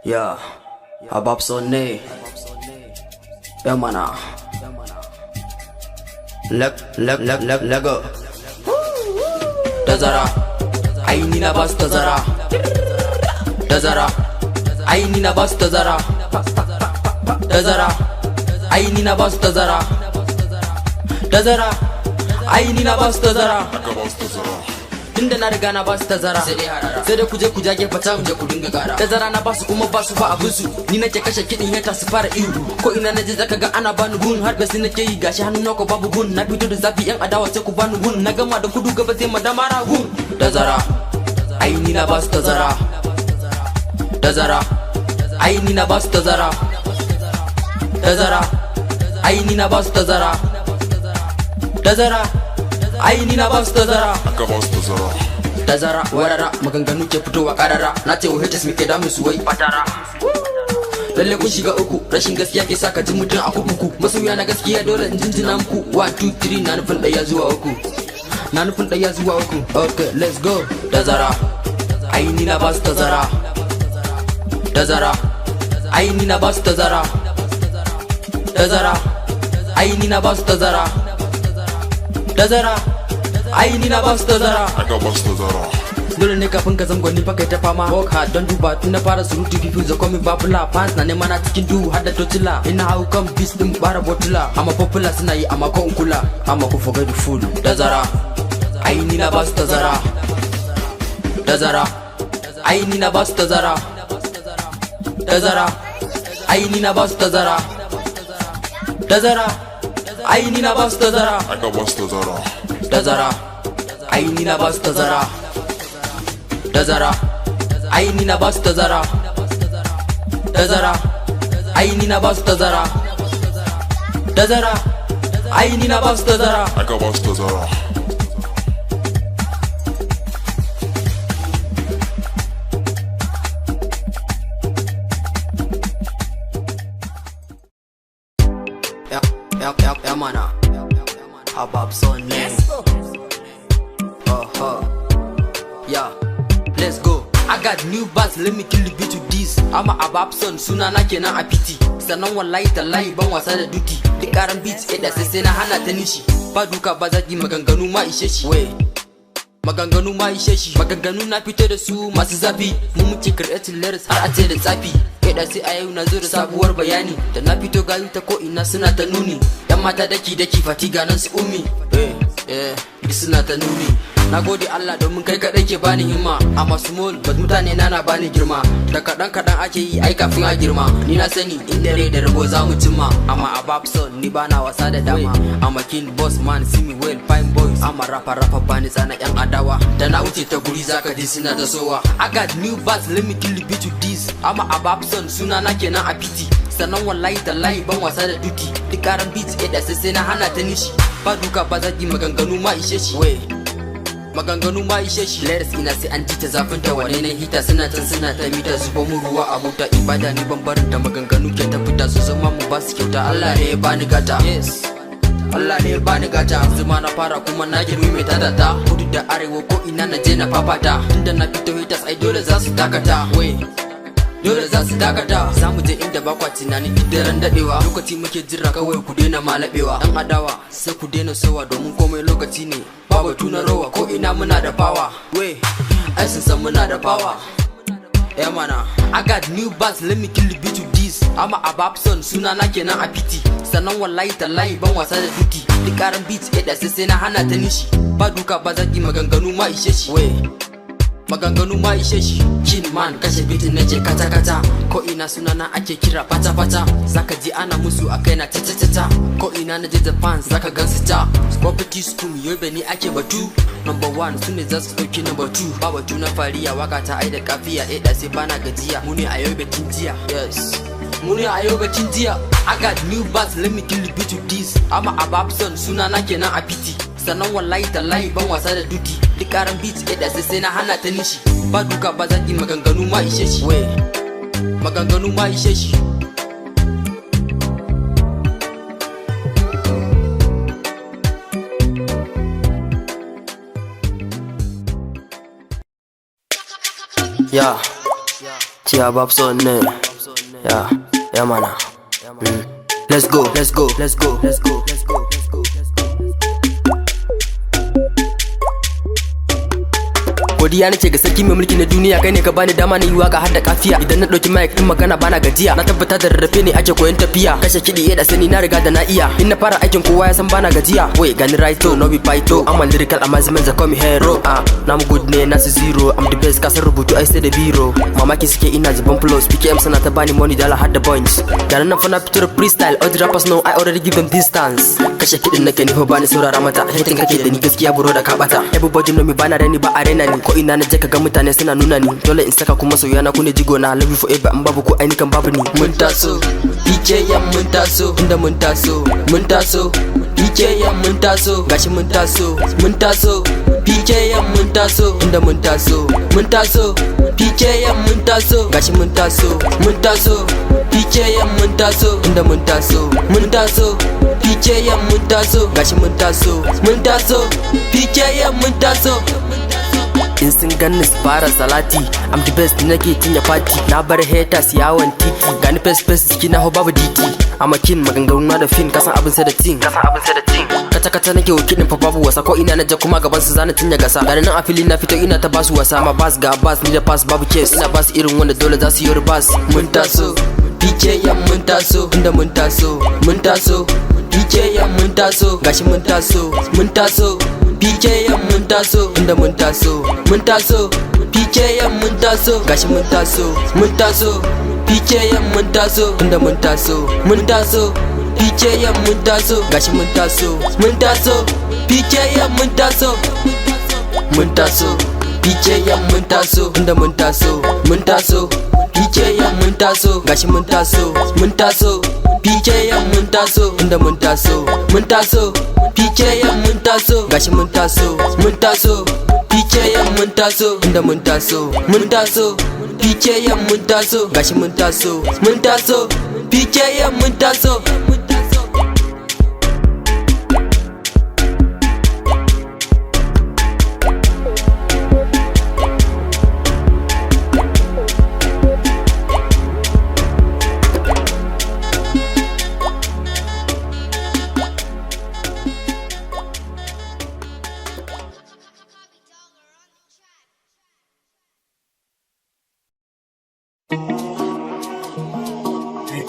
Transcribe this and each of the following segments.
Ya, Habab Sonne ya mana Lego Tazara aini na bas tazara Tazara aini na bas tazara Tazara aini na bas tazara Tazara aini na bas tazara Tunda na riga na basu tazara sai dai kuje ku jage fata mu je ku dinga gara tazara na basu kuma basu fa abin su ni nake kashe kidin heta su fara ihu ko ina naje zaka ga ana bani gun har basi nake yi gashi hannu na ko babu gun na fito da zafi yan adawa sai ku bani gun na gama da kudu gaba sai madama ragun tazara ai ni na basu tazara tazara ai ni na basu tazara tazara ai ni na basu tazara tazara ai ni na basu tazara tazara warara maganganu ke fitowa karara na ce WHS muke damu su wai fatara lalle kun shiga uku rashin gaskiya ke saka ji mutum a kuku masoya na gaskiya dole in jinjina muku 1 2 3 na nufin daya zuwa uku na nufin daya zuwa uku okay let's go tazara ai ni na basu tazara tazara ai ni na basu tazara tazara ai ni na basu tazara tazara ai ni na basu tazara dole ne kafin ka zama gwani fa kai ta fama work hard don duba tun na fara surutu people da komi babula fans na nema na cikin duhu har da totila ina hau kan beats din bara botula amma popular suna yi amma ko kula amma ku forget the fool tazara ai ni na basu tazara tazara ai ni na basu tazara tazara ai ni na basu tazara tazara ai ni na basu tazara tazara ai ni na basu tazara tazara ai ni na basu tazara tazara ai ni na basu tazara tazara ai ni na basu tazara ya mana Habab Sonne yeah, let's go. I got new bars, let me kill the beat with this. I'm a Habab Son, suna na kenan a piti. Sannan wallahi tallahi ban wasa da duty. Duk karan beats da sai na hana ta nishi. Ba duka ba zaki maganganu ma ishe shi. Wai maganganu ma ishe shi. Maganganu na fito da su masu zafi. Mu muke creating lyrics har a ce da tsafi. Da sai a yau na zo da sabuwar bayani. Da na fito gayu ta ko ina suna ta nuni. Yan mata daki fatiga nan su umi. Suna ta nuni. Na gode Allah domin kai kadai ke bani himma. Amma small but mutane na bani girma. Da kadan ake yi ai kafin a girma. Ni na sani in dare da rago za mu cimma. Amma Habab Son ni bana wasa da dama. Amma king boss man see me well fine boys. Amma rapper bani tsana yan adawa. Da na wuce ta guri zaka ji suna ta sowa. I got new bars let me kill the beat with this. Amma Habab Son suna na kenan a piti. Sannan wallahi tallahi ban wasa da duty. Duk karan beats da sai na hana ta nishi. Ba duka ba zaki maganganu ma ishe shi. Maganganu ma ishe shi lyrics ina sai an ji ta zafin ta wane na hita suna ta mita zuba mu ruwa a mota ibada ni ban barin da maganganu ke ta fita su zama mu ba su kyauta Allah ne ya bani gata yes Allah ne ya bani gata zuma na fara kuma na girmi mai tatata kudu da arewa ko ina na je na fafata tunda na fito hitas ai dole za su dakata dole za su dakata za mu je inda bakwa tunani daren dadewa lokaci muke jira kawai ku daina malabewa dan adawa sai ku daina sowa domin komai lokaci ne ba batu na rawa ko ina muna da power ai sun san muna da power yeah mana I got new bars let me kill the beat with this I'm a Habab Son suna na kenan a piti sannan wallahi tallahi ban wasa da duty duk karan beats da sai na hana ta nishi ba duka ba zaki maganganu ma ishe shi maganganu ma ishe shi kin man kashe bitin nace kata ko ina sunana ake kira fata zaka ji ana musu akai na tata ko ina naje Japan zaka gansu ta property school yobe ni ake batu number 1 sune za su dauki number 2 ba batu na fariya waka ta ai da kafiya da sai bana gajiya mu ne a yobe tun jiya yes mu ne a yobe tun jiya I got new bars let me kill the beat with this I'm a Habab Son sunana kenan a piti sannan wallahi tallahi ban wasa da duty duk karan beats da sai na hana ta nishi ba duka ba zaki maganganu ma ishe shi maganganu ma ishe shi Chia Babson, yeah, man. Let's go. Godiya nake ga sarki mai mulki na duniya, kai ne ka bani dama na yi waka har da kafiya. Idan na dauki mic din magana bana gajiya, na tabbata da rarrafe ne ake koyon tafiya. Kashe kiɗi da sani na riga da na iya, in na fara aikin kowa ya san bana gajiya. Wait, gani righto, no be fighto, I'm a lyrical amazement, they call me hero. Na mu good ne, na su zero, I'm the best, kasar rubutu ai sai da biro. Mamaki suke ina zuban flows, PKM sana ta bani money dala har da bunch. Ganin nan fa na fito da freestyle, all the rappers know I already give them distance. Kashe kiɗin nake ni fa bani saurara mata, hating kake da ni gaskiya buro da ka bata. Everybody know me bana rani ba arena ni, ko ina na je kaga mutane suna nuna ni, dole in saka kuma soyayya na kune jigo na, love you forever in babu ko ainihin babu ni. Mun taso PKM mun taso, inda mun taso PKM mun taso, gashi mun taso PKM mun taso, inda mun taso PKM mun taso, gashi mun taso PKM mun taso, inda mun taso PKM mun taso, gashi mun taso PKM mun taso. In sun ganni su fara salati, I'm the best nake cinye party. Na bar haters yawon titi, gani fes jiki na ho babu diti. I'm a king, maganganu na da fin, kasan abin sai da ting. Kata nake wakilin fa babu wasa, ko ina na je kuma gaban su zana cinye gasa. Gani nan a fili na fito ina ta basu wasa, ma bas ga bas ni da pass babu case. Ina basu irin wanda dole za su yi bas. Mun taso PKM mun taso, inda mun taso PKM mun taso, gashi mun taso PKM mun taso, inda mun taso PKM mun taso, gashi mun taso PKM mun taso, inda mun taso PKM mun taso, gashi mun taso PKM mun taso PKM mun taso, inda mun taso PKM mun taso, gashi mun taso PKM mun taso, inda mun taso PKM mun taso, gashi mun taso PKM mun taso, inda mun taso PKM mun taso, gashi mun taso PKM mun taso.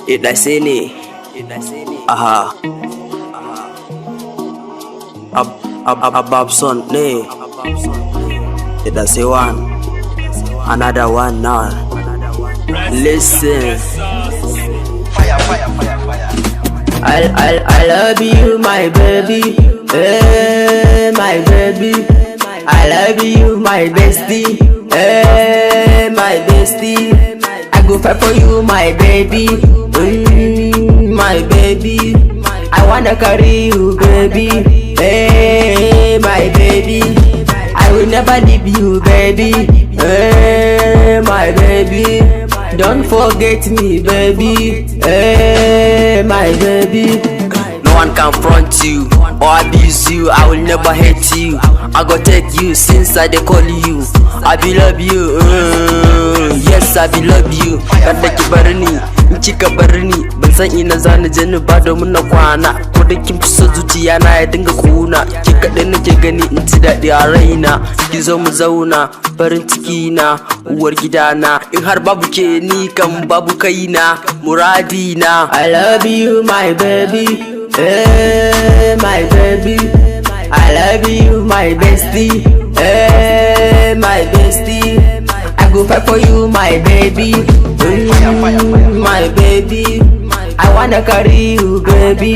Idasene, aha, Babson ne, Idase one, another one now. Listen, I love you, my baby, my baby. I love you, my bestie, my bestie. I go fight for you, my baby, my baby. I wanna carry you, baby, my baby. I will never leave you, baby, my baby. Don't forget me, baby, my baby. No one can front you or abuse you, I will never hate you. I go take you since I dey call you. I be love you, yes I be love you. Kada ki bar ni, in kika bar ni, ban san ina zani je ni ba domin na kwana. Ko da kin fusa zuciya na ya dinga kuna, ki kaɗai nake gani in ji daɗi a raina. Ki zo mu zauna, farin ciki na, uwar gidana. In har babu ke ni kan babu kaina, muradi na. I love you my baby, my baby. I love you, my bestie, my bestie. I go fight for you, my baby, my baby. I wanna carry you, baby,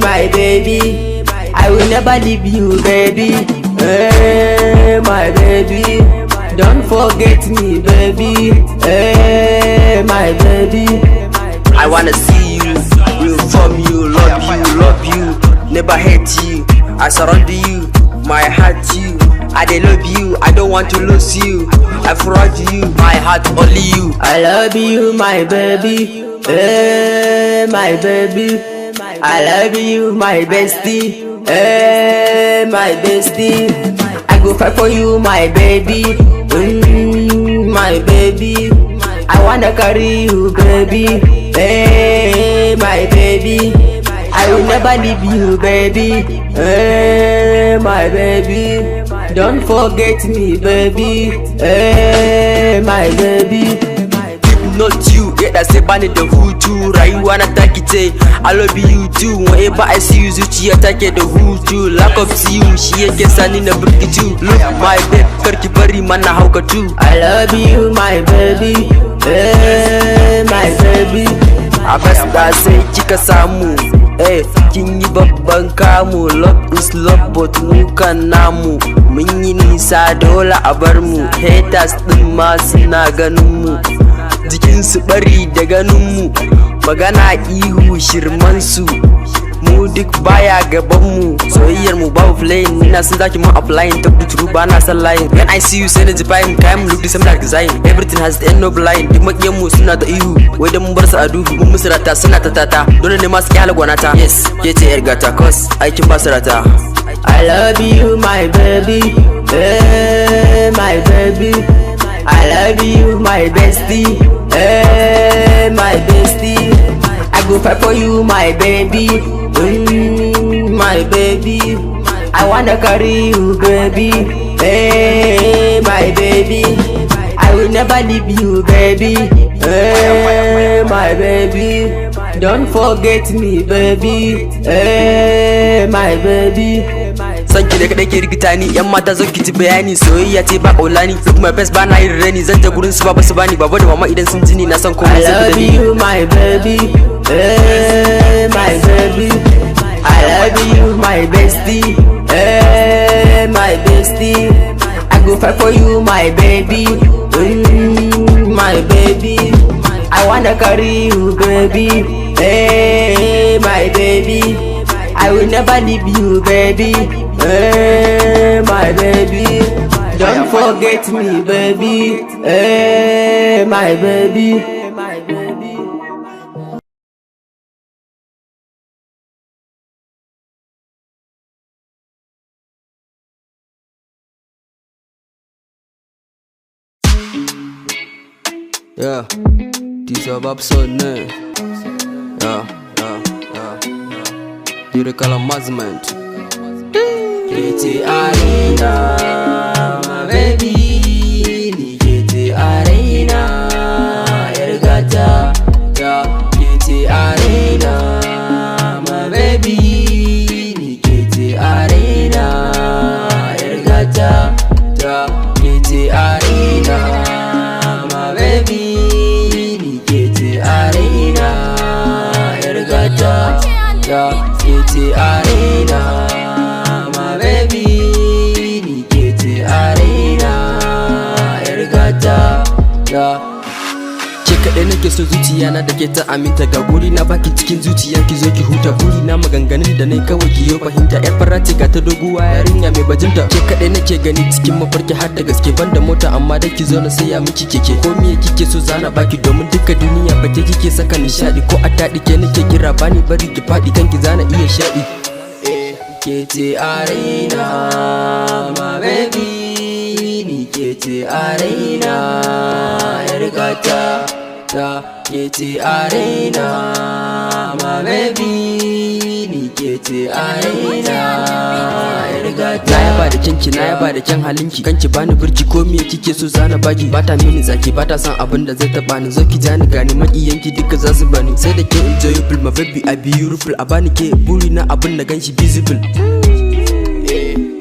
my baby. I will never leave you, baby, my baby. Don't forget me, baby, my baby. I wanna see you, reform you, love you. Never hate you, I surround you, my heart you. I dey love you, I don't want to lose you. I fraud you, my heart only you. I love you, my baby, my baby. I love you, my bestie, my bestie. I go fight for you, my baby, my baby. I wanna carry you, baby. Hey, my baby. I will never leave you, baby. Hey, my baby. Don't forget me, baby. Hey, my baby. Not you, get that say bani da hutu. Rayuwa na take ce, I love you too. Whenever I see you, zuciya take da hutu. Lack of you, shi yake sani na burkitu. Look my babe, karki bari mana haukatu. I love you, my baby. Hey, my baby. A basta sai kika samu. Hey, kin yi babban kamu. Love is love, but mu kan namu. Mun yi nisa dole a bar mu. Haters din ma suna ganin mu. Jikinsu bari da ganinmu, magana ihu shirmansu, mu duk baya gabanmu. Soyayyarmu babu flying, nina sun zaki mu applying. Talk the truth ba na san lying. When I see you say na jifayin, kayan look the same like design. Everything has the end no blind. Duk makiyanmu suna da ihu, wai da mun bar su a duhu. Mun musu rata suna ta tata, dole ne masu kyala gwanata. Yes, ke ce yar gata, cause aikin ba su rata. I love you my baby, hey my baby. I love you, my bestie. Hey, my bestie. I go fight for you, my baby. My baby. I wanna carry you, baby. Hey, my baby. I will never leave you, baby. Hey, my baby. Don't forget me, baby. Hey, my baby. Sanki da kadai ke rikita ni, yan mata zo ki ji bayani. Soyayya ce ba kaulani, look my best ba na yin rani. Zan ta gurin su ba su bani, baba da mama idan sun ji ni na san komai sai da ni. I love you my baby, hey my baby. I love you my bestie, hey my bestie. I go fight for you my baby, my baby. I wanna carry you, baby, hey my baby. I will never leave you, baby. Hey, my baby. Don't forget me, baby. Hey, my baby. Yeah, this is Babson. Yeah. Lyrical amazement. Kete arena, my baby. Ni kete arena, yar gata. Yeah, kete arena, my baby. Ni kete arena, yar gata. Yeah, kete arena, my baby. Ni kete arena, yar gata. Yeah. Kete arena, my baby. Ni kete arena, yar gata. Ke kaɗai nake so zuciya na da ke ta aminta. Ga guri na baki cikin zuciya ki zo ki huta. Buri na maganganun da nai kawai ki yo fahimta. Yar fara ce ga ta doguwa yarinya mai bajinta. Ke kaɗai nake gani cikin mafarki har da gaske. Banda mota amma dai ki zo na saya miki keke. Ko me kike so zana baki domin duka duniya ba ke kike saka nishadi. Ko a taɗi ke nake kira bani bari ki faɗi kanki zana iya shaɗi. Kete arena, my baby. Ni kete arena, yar gata. Kete arena, my baby. Ni kete arena, yar gata. Na yaba da kyanki, na yaba da kyan halinki. Kanki bani birki ko me kike so zana baki. Bata mini zaki, bata san abin da zai taba ni. Zo ki jani gani makiyanki duka za su bani. Sai da ke enjoyable, my baby I beautiful. A bani ke buri na abin da ganshi visible.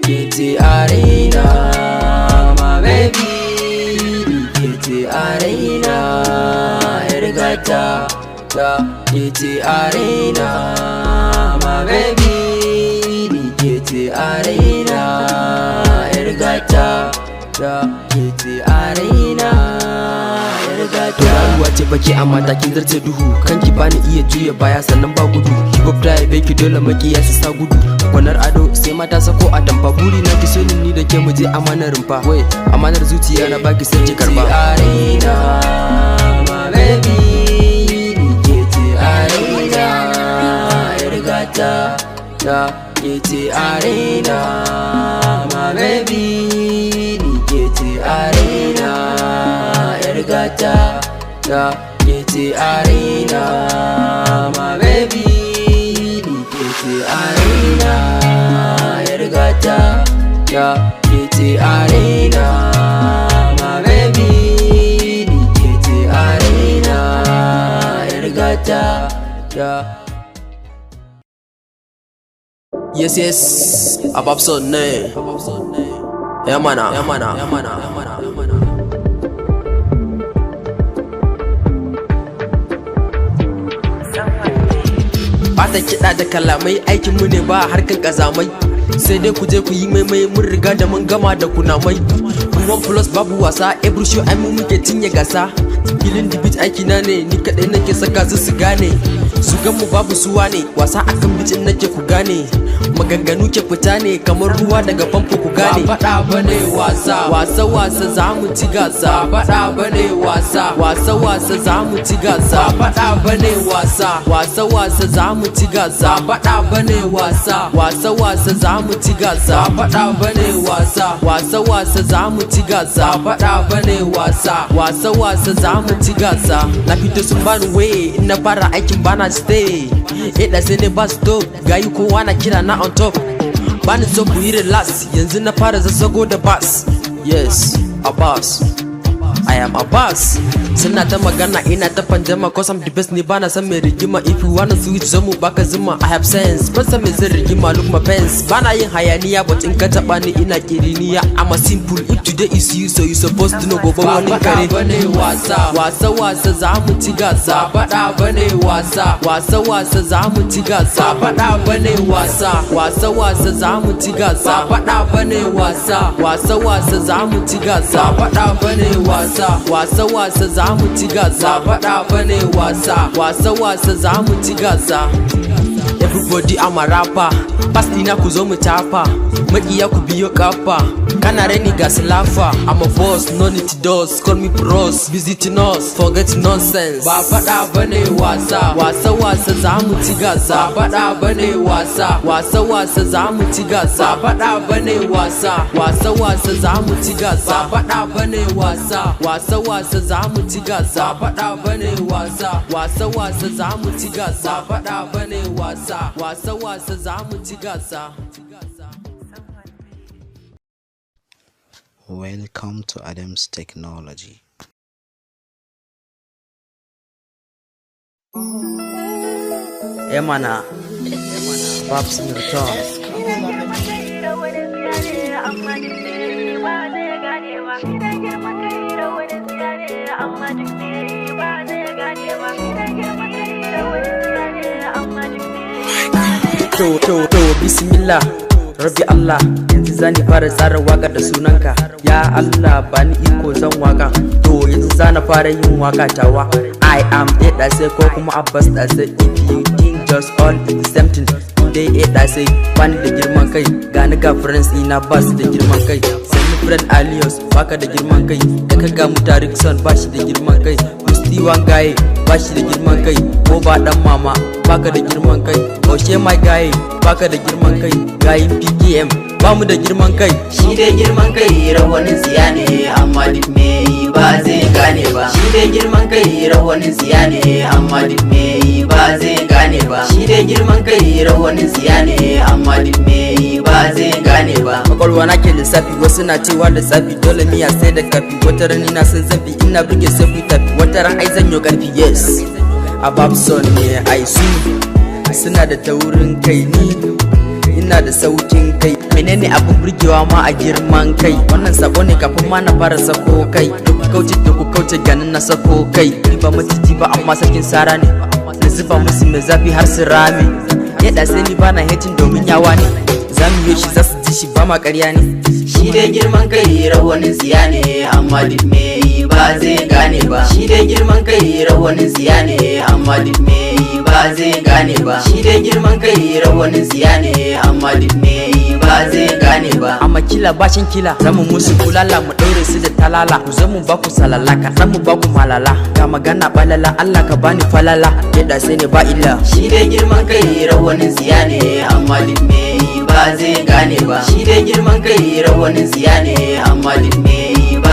Kete arena, my baby. Kete arena, yar gata. Kete arena, my baby. Ni kete arena, yar gata. Kete arena, yar gata. Rayuwa ce baki amma takin zarce duhu. Kanki bani iya juya baya sannan ba gudu. Hip hop drive baki dole makiya su sa gudu. Kwanar ado sai mata sako a tamfa. Buri na ki so ni da ke muje amanar rumfa. Wai amanar zuciya na baki sai ki karba. Arena, my baby. Ni kete arena, yar gata. Kete arena, my baby. Ni kete arena, gata, ya kece arena, my baby, ni kece arena, gata, ya kece arena, my baby, ni kece arena, gata, ya. Yes, yes, Ababson ne. Yamana. Bata kiɗa da kalamai aikin mu ne ba harkan kazamai. Sai dai ku je ku yi maimai mun riga da mun gama da kunamai. 1+ babu wasa, every show ai mu muke cinye gasa. Killing the beat aiki na ne, ni kadai nake saka su gane. Su gan mu babu suwa ne, wasa akan bicin nake ku gane. Maganganu ke fita ne kamar ruwa daga famfo ku gane. Ba faɗa bane wasa, wasa za mu ci gasa. Ba faɗa bane wasa, wasa za mu ci gasa. Ba faɗa bane wasa, wasa za mu ci gasa. Ba faɗa bane wasa, wasa za mu ci gasa. Ba faɗa bane wasa, wasa za mu ci gasa. Ba faɗa bane wasa, wasa za mu ci gasa. Na fito sun bani waye, in na fara aikin bana stay. Da sai ne ba stop, gayi kowa na kira na on top. Bani so ku yi relax, yanzu na fara zazzago da bass. Yes, Abbas, I am Abbas. Suna ta magana ina ta panjama, cause I'm the best ne bana san mai rigima. If you wanna switch zamu baka zuma, I have sense. Ban san mai zan rigima, look my pants. Bana yin hayaniya, but in ka taba ni ina kiriniya. I'm a simple, if today is you, so you supposed to know gobe wani kare. Ba faɗa bane wasa, wasa za mu ci gasa. Ba faɗa bane wasa, wasa za mu ci gasa. Ba faɗa bane wasa, wasa za mu ci gasa. Ba faɗa bane wasa, wasa za mu ci gasa. Ba faɗa bane wasa, wasa za mu ci gasa. Faɗa bane wasa, wasa za mu ci gasa. Everybody I'm a rapper, pass dina ku zo mu tafa. Makiya ku biyo kafa, kana reni ga lafa. I'm a boss, no need to dos, call me bros. Visiting us, forget nonsense. Ba faɗa bane wasa, wasa za mu ci gasa. Ba faɗa bane wasa, wasa za mu ci gasa. Ba faɗa bane wasa, wasa za mu ci gasa. Ba faɗa bane wasa, wasa za mu ci gasa. Ba faɗa bane wasa, wasa za mu ci gasa. Ba faɗa bane wasa, wasa za mu ci gasa. Welcome to Adams Technology. Emana, Babs in return. To bismillah, Rabbi Allah, yanzu zani fara tsara waka da sunanka. Ya Allah bani iko zan waka. To yanzu zana fara yin waka tawa. I am a say ko kuma Abbas da say. If you think just all the same thing, today da say bani da girman kai. Gani ga friends ina bas da girman kai. Sani friend Alios baka da girman kai. Kaka ga Mutarik son bashi da girman kai. Musti Wangaye bashi da girman kai. Ko ba dan mama baka da girman kai. Oshe my guy baka da girman kai. Gayin PKM bamu da girman kai. Shi dai girman kai rawanin siya ne, amma duk me yi ba zai gane ba. Shi dai girman kai rawanin siya ne, amma duk me yi ba zai gane ba. Shi dai girman kai rawanin siya ne, amma duk me yi ba zai gane ba. Kwakwalwa na ke lissafi, wasu na cewa lissafi dole miya sai da kafi. Wata ran ina son zafi, ina burge sai ku tafi. Wata ran ai zan yi karfi, yes. Ababson ne ai su suna da taurin kai, ni ina da saukin kai. Menene abin burgewa ma a girman kai? Wannan sako ne kafin ma na fara sako kai. Da ku kauce ganin na sako kai. Ni ba maciji ba amma sakin sara ne. Na zuba musu mai zafi har su rame. Yadda sai ni bana hatin domin yawa ne. Zamu yi shi za su ji shi ba ma ƙarya ne. Shi dai girman kai rawanin siya ne, amma duk me yi ba zai gane ba. Shi dai girman kai rawanin siya ne, amma duk me yi ba zai gane ba. Shi dai girman kai rawanin siya ne, amma duk me yi ba zai gane ba. Amma kila bashin kila, zamu musu kulala mu daure su da talala. Ku zo mu ba ku salala, kaɗan mu ba ku malala. Ga magana balala, Allah ka bani falala. Yadda sai ne ba illa. Shi dai girman kai rawanin siya ne, amma duk me yi ba zai gane ba. Shi dai girman kai rawanin siya ne, amma duk me yi ba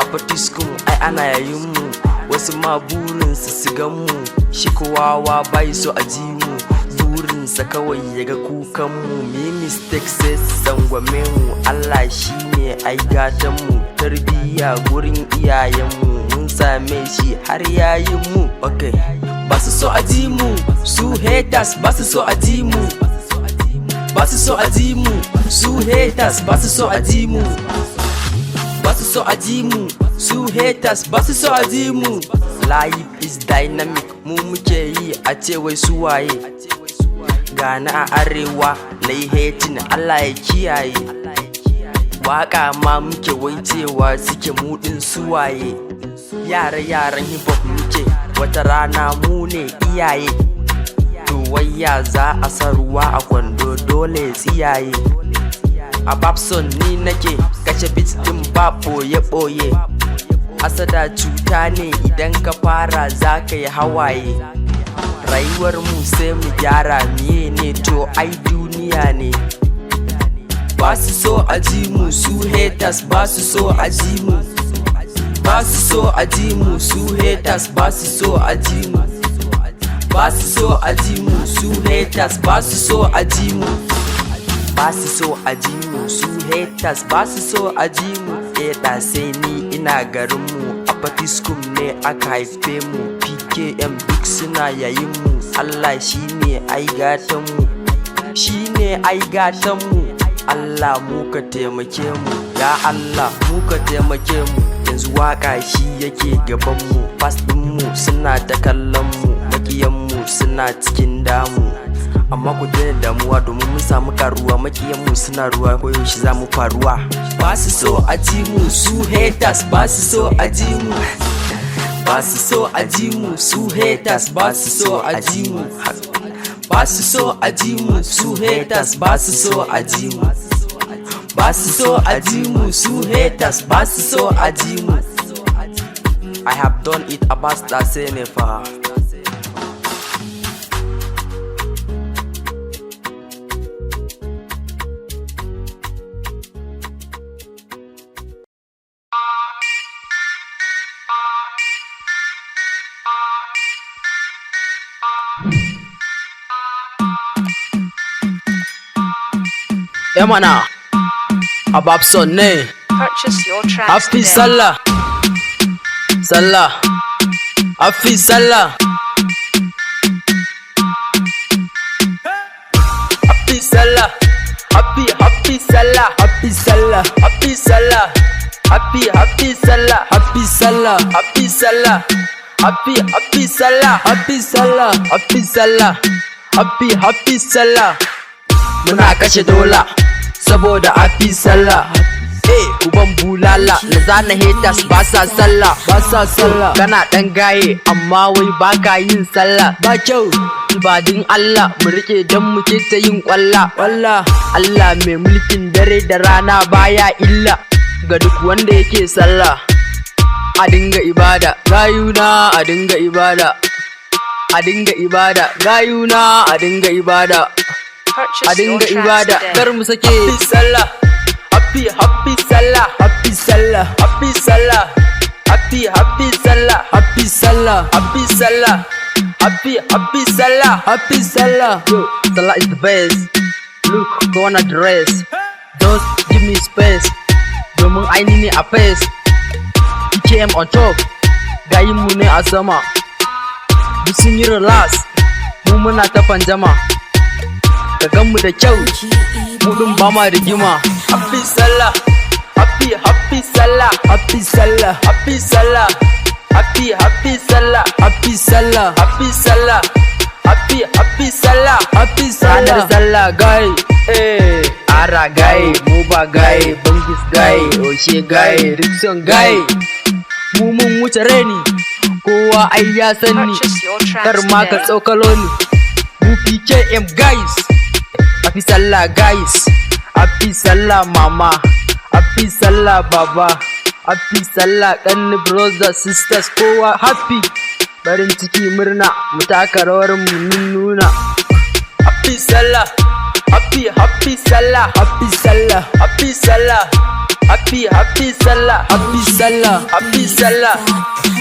a Fatiskum ai ana yayin mu, wasu ma burinsu su gan mu, shi kowawa bai so a ji mu, burinsa kawai ya ga kukan mu, me mistake sai su sangwame mu, Allah shine ai gatan mu, tarbiyya gurin iyayen mu, mun same shi har yayin mu. Okay, basu so a ji mu, su haters basu so a ji mu, basu so a ji mu, su haters basu so a ji mu, basu so a ji mu, su haters basu so a ji mu. Life is dynamic, mu muke yi a ce wai su waye, gana a arewa na yi hating Allah ya kiyaye, waka ma muke wai cewa suke mudin su waye, yaran hip hop muke wata rana mu ne iyaye, to wayya za a sa ruwa a kwando dole tsiyaye. A Babson ni nake kace beats din ba boye asada cuta ne idan ka fara za ka yi hawaye, rayuwar mu sai mu gyara miye ne to ai duniya ne. Basu so a ji mu, su haters basu so a ji mu, basu so a ji mu, su haters basu so a ji mu, basu so a ji mu, su haters basu so a ji mu, basu so a ji mu, su haters basu so a ji mu. Da sai ni ina garin mu, a Fatiskum ne aka haife mu, PKM duk suna yayin mu, Allah shine ai gatan mu, shine ai gatan mu. Allah mu ka taimake mu, ya Allah mu ka taimake mu, yanzu waka shi yake gaban mu, fast din mu suna ta kallon mu, makiyan mu suna cikin damu, amma ku daina damuwa domin mun samu karuwa, makiyan mu suna ruwa koyaushe za mu faruwa. Basu so a ji mu, su haters basu so a ji mu, basu so a ji mu, su haters basu so a ji mu, basu so a ji mu, su haters basu so a ji mu, basu so a ji mu, su haters basu so a ji mu. I have done it about that Senefa. Mana a Babson ne. Purchase your tracks Happy today. Sallah, Sallah, Happy Sallah, Happy Sallah, Happy Sallah, Happy Sallah, Happy Sallah, Happy Sallah, Happy Sallah, Happy Sallah, Happy Sallah, Happy Sallah, Happy Sallah, Happy Sallah. Muna kashe dola saboda Happy Sallah. Uban bulala na zana haters ba sa sallah, ba sa sallah. Kana dan gaye amma wai baka yin sallah, ba kyau. Ibadin Allah mu rike dan muke ta yin kwalla. Allah mai mulkin dare da rana baya illa ga duk wanda yake sallah. A dinga ibada gayuna, a dinga ibada, a dinga ibada gayuna, a dinga ibada, a dinga ibada, kar mu sake. Happy Sallah, Happy Sallah, Happy Sallah, Happy Sallah, Happy Sallah, Happy Sallah, Happy Sallah, Happy Sallah, Happy Sallah. Yo, Sallah is the best. Look, go on a dress. Just give me space. Domin aini ne a face. PKM on top. Gayin mu ne a sama. Duk sun yi relax. Mu muna ta panjama. Ka gan mu da kyau, mu din ba ma rigima. Happy Sallah, Happy Sallah, Happy Sallah, Happy Sallah, Happy Sallah, Happy Sallah, Happy Sallah, Happy Sallah, Happy Sallah. Sallah guy, Ara guy, Muba guy, Bangis guy, Oshe guy, Rickson guy. Mu mun wuce reni, kowa ai ya sani, Purchase your tracks kar ma ka today. tsokalo ni. Mu PKM guys. Happy Sallah guys, Happy Sallah mama, Happy Sallah baba, Happy Sallah ƙanni brothers sisters kowa happy. Barin ciki murna mu taka rawar mu nuna. Happy Sallah, Happy Sallah, Happy Sallah, Happy Sallah, happy Salah, happy Salah, happy Salah,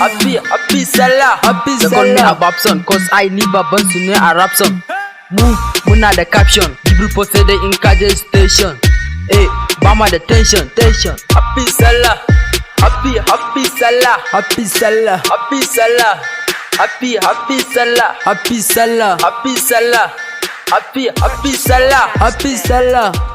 happy Salah, happy Salah. They call me a Babson cause I need baban su ne a rap song. Muna da caption, people posted it in Kaje station. Bama the tension. Happy Salah, happy Salah, happy Salah, happy Salah, happy Salah, happy Salah, happy Salah, happy Salah, happy Salah.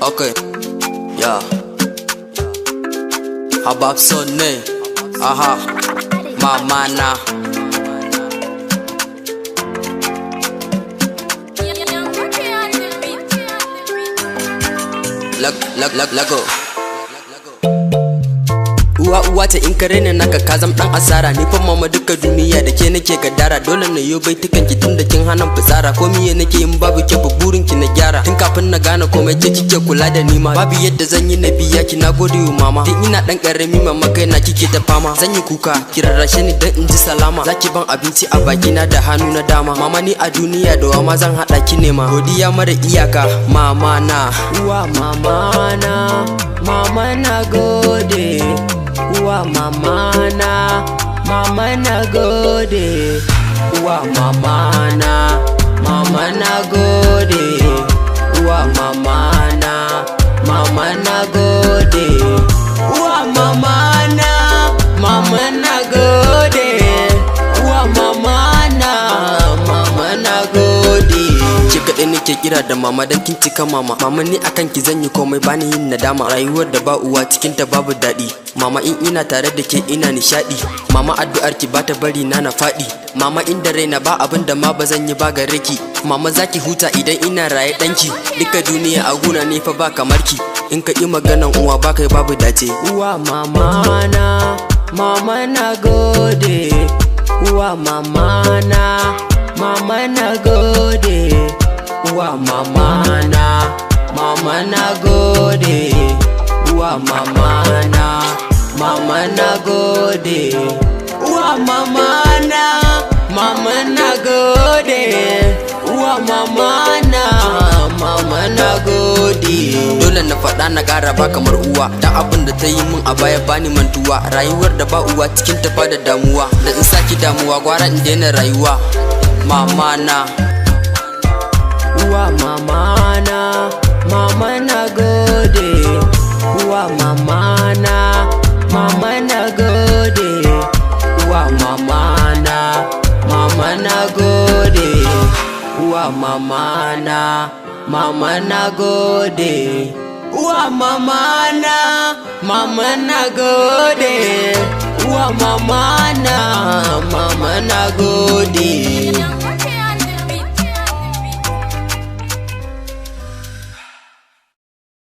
Okay, yeah. Babson ne, aha, mama na. Lago. Uwa ta in kare ne naka ka zam dan asara ni fa mama duka duniya da ke nake gadara dole ne yo baitukan ki tun da kin hanan fitsara ko miye nake in babu ke ba burin ki na gyara tun kafin na gane komai ke kike kula da ni ma babu yadda zan yi na biya ki na gode wa mama tun ina dan karami mama kai na kike ta fama zan yi kuka ki rarrashe ni dan in ji salama zaki ban abinci a baki na da hannu na dama mama ni a duniya da wa ma zan hada ki ne ma godiya mara iyaka mama na uwa mama na gode uwa mama na gode uwa mama na gode uwa mama na gode uwa mama na gode uwa mama na gode ki kaɗai nake kira da mama dan kin cika mama ni akan ki zan yi komai bani yin nadama rayuwar da ba uwa cikin ta babu daɗi mama in ina tare da ke ina nishadi mama addu'ar ki bata bari na faɗi mama inda raina ba abin da ma bazan yi ba gare ki mama zaki huta idan ina raye danki duka duniya a guna ne fa ba kamar ki in ka yi maganan uwa ba kai babu dace uwa mama na gode uwa mama na gode uwa mama na gode uwa mama na gode uwa mama na gode uwa mama na gode dole na faɗa na ƙara ba kamar uwa da abin da ta yi min a baya bani mantuwa rayuwar da ba uwa cikin ta da damuwa da in saki damuwa gwara in daina rayuwa mama na uwa mama na gode uwa mama na gode uwa mama na gode uwa mama na gode uwa mama na gode uwa mama na gode